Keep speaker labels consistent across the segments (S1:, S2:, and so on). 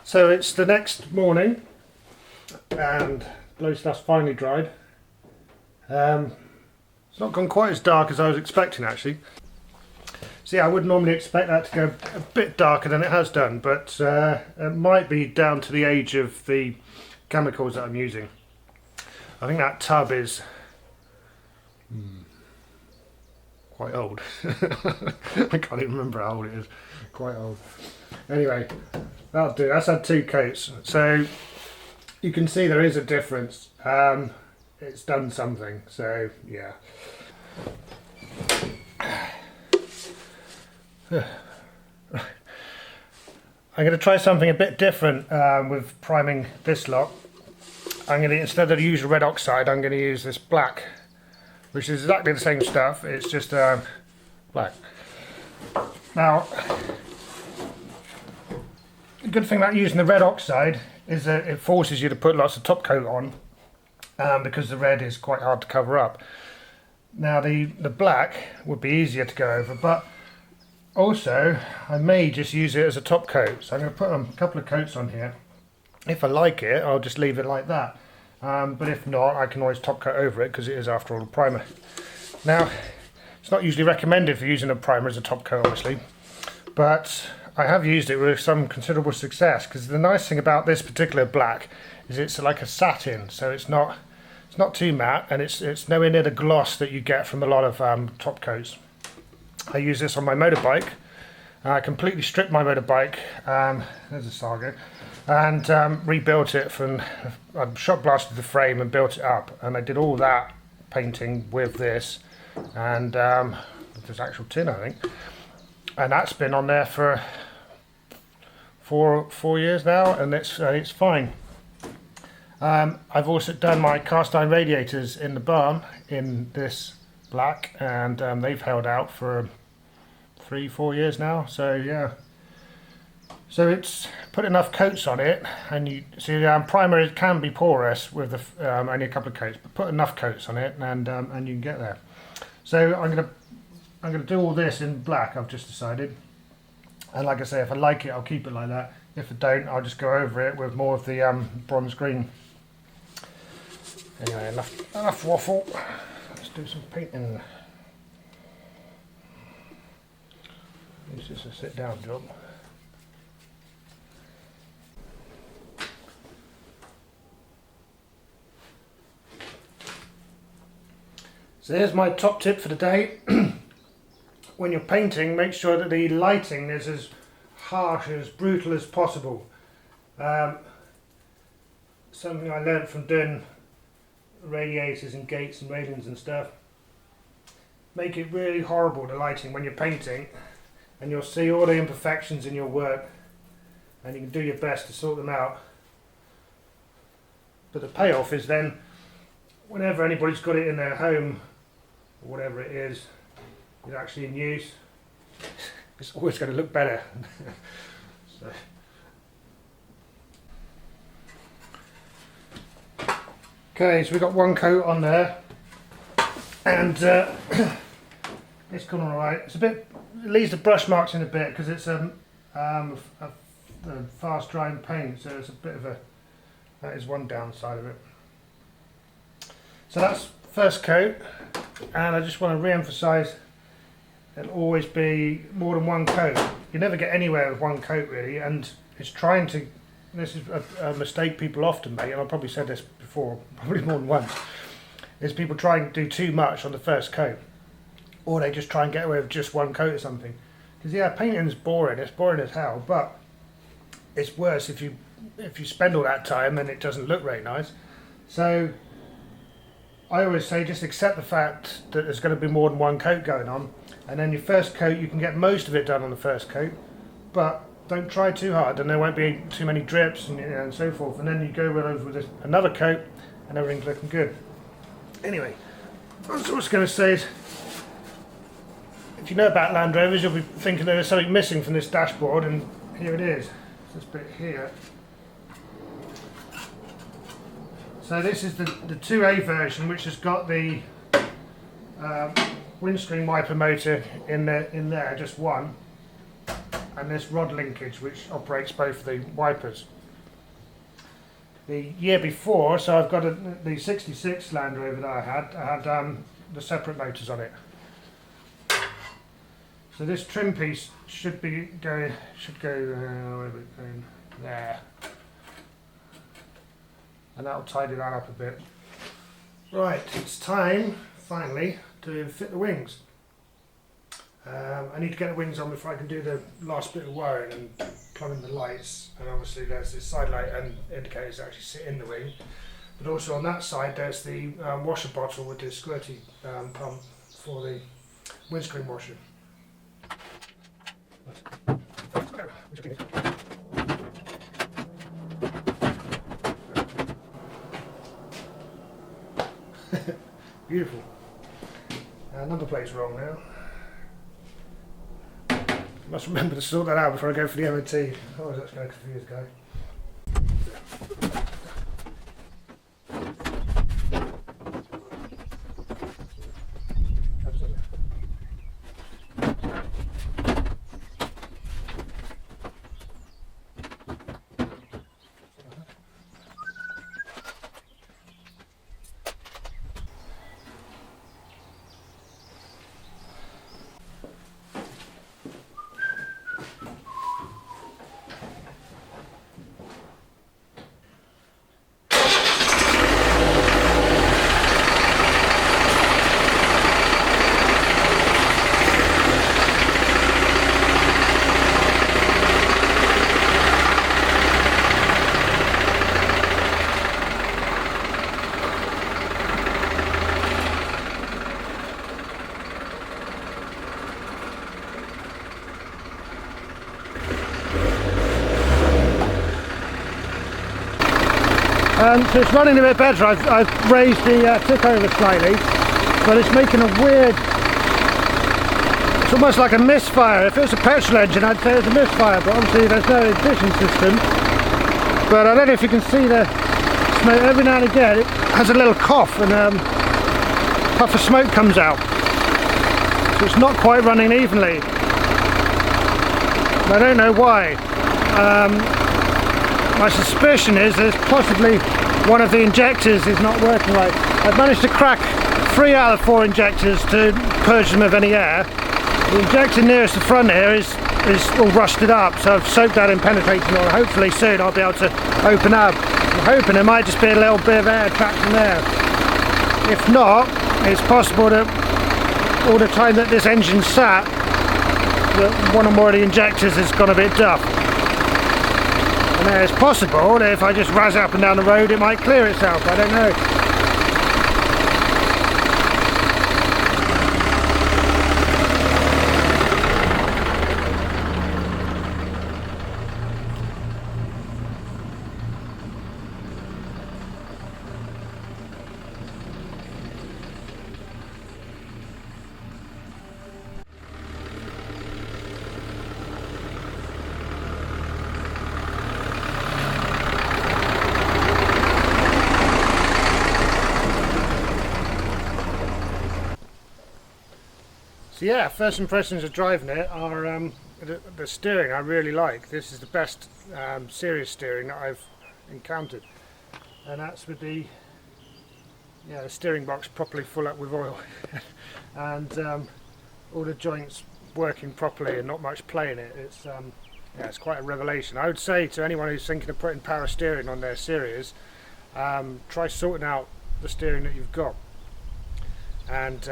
S1: So it's the next morning and glow stuff's finally dried. It's not gone quite as dark as I was expecting actually. So yeah, I would normally expect that to go a bit darker than it has done, but it might be down to the age of the chemicals that I'm using. I think that tub is quite old. I can't even remember how old it is. Quite old. Anyway, that'll do. That's had 2 coats. So you can see there is a difference. It's done something. So yeah. I'm going to try something a bit different with priming this lot. I'm going to, instead of use red oxide, I'm going to use this black, which is exactly the same stuff, it's just black. Now, the good thing about using the red oxide is that it forces you to put lots of top coat on because the red is quite hard to cover up. Now the black would be easier to go over, but also I may just use it as a top coat. So I'm going to put a couple of coats on here. If I like it, I'll just leave it like that. But if not, I can always top coat over it because it is after all a primer. Now, it's not usually recommended for using a primer as a top coat, obviously, but I have used it with some considerable success because the nice thing about this particular black is it's like a satin, so it's not too matte, and it's nowhere near the gloss that you get from a lot of top coats. I use this on my motorbike. I completely stripped my motorbike, there's a Saga, and rebuilt it from, I shot blasted the frame and built it up, and I did all that painting with this, and with this actual tin, I think, and that's been on there for four years now, and it's fine. I've also done my cast iron radiators in the barn in this black, and they've held out for 3-4 years now, so yeah. So it's put enough coats on it, and you see primer, it can be porous with the, only a couple of coats, but put enough coats on it and you can get there. So I'm gonna do all this in black, I've just decided, and like I say, if I like it I'll keep it like that. If I don't, I'll just go over it with more of the bronze green. Anyway, enough waffle. Let's do some painting. It's just a sit down job. So here's my top tip for the day. When you're painting, make sure that the lighting is as harsh, as brutal as possible. Something I learnt from doing radiators and gates and railings and stuff. Make it really horrible, the lighting, when you're painting, and you'll see all the imperfections in your work, and you can do your best to sort them out. But the payoff is then, whenever anybody's got it in their home, or whatever it is actually in use, it's always going to look better. So. Okay, so we've got 1 coat on there, and it's gone alright. It's a bit, it leaves the brush marks in a bit because it's a fast drying paint, so it's a bit of a, that is one downside of it. So that's first coat, and I just want to re-emphasise it'll always be more than 1 coat. You never get anywhere with 1 coat really, and it's trying to, this is a mistake people often make, and I've probably said this before, probably more than once, is people try and do too much on the first coat, or they just try and get away with just 1 coat or something. Because yeah, painting is boring, it's boring as hell, but it's worse if you spend all that time and it doesn't look very nice. So I always say just accept the fact that there's going to be more than 1 coat going on, and then your first coat you can get most of it done on the first coat, but don't try too hard and there won't be too many drips and so forth, and then you go over with another coat and everything's looking good. Anyway, what I was going to say is, if you know about Land Rovers, you'll be thinking there is something missing from this dashboard, and here it is, this bit here. So this is the 2A version, which has got the windscreen wiper motor in there, just one, and this rod linkage which operates both the wipers. the year before, so I've got the 66 Land Rover that I had the separate motors on it. So this trim piece should go where are we going? There, and that'll tidy that up a bit. Right, it's time finally to fit the wings. I need to get the wings on before I can do the last bit of wiring and plug in the lights, and obviously there's this side light and indicators that actually sit in the wing, but also on that side there's the washer bottle with the squirty pump for the windscreen washer. Beautiful. Number plate's wrong now. Must remember to sort that out before I go for the MOT. Otherwise that's going to confuse the guy. So it's running a bit better. I've raised the tick over slightly, but it's making a weird, it's almost like a misfire. If it was a petrol engine I'd say it's a misfire, but obviously there's no ignition system. But I don't know if you can see the smoke. Every now and again it has a little cough and puff of smoke comes out. So it's not quite running evenly. I don't know why. My suspicion is there's possibly one of the injectors is not working right. I've managed to crack 3 out of 4 injectors to purge them of any air. The injector nearest the front here is all rusted up, so I've soaked that in penetrating oil. Hopefully soon I'll be able to open up. I'm hoping there might just be a little bit of air trapped in there. If not, it's possible that all the time that this engine sat, that one or more of the injectors has gone a bit duff. And it's possible that if I just razz it up and down the road it might clear itself, I don't know. So yeah, first impressions of driving it are the steering I really like. This is the best serious steering that I've encountered, and that's with the steering box properly full up with oil and all the joints working properly and not much play in it. It's quite a revelation. I would say to anyone who's thinking of putting power steering on their series, try sorting out the steering that you've got, and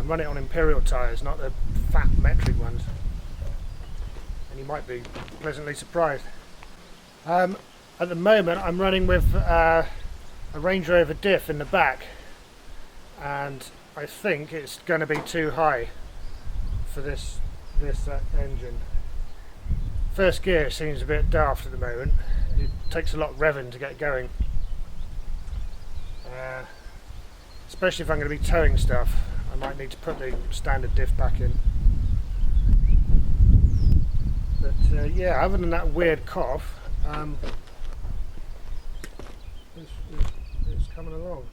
S1: run it on Imperial tyres, not the fat metric ones, and you might be pleasantly surprised. At the moment I'm running with a Range Rover diff in the back, and I think it's going to be too high for this engine. First gear seems a bit daft at the moment. It takes a lot of revving to get going, especially if I'm going to be towing stuff. I might need to put the standard diff back in. But yeah, other than that weird cough, it's coming along.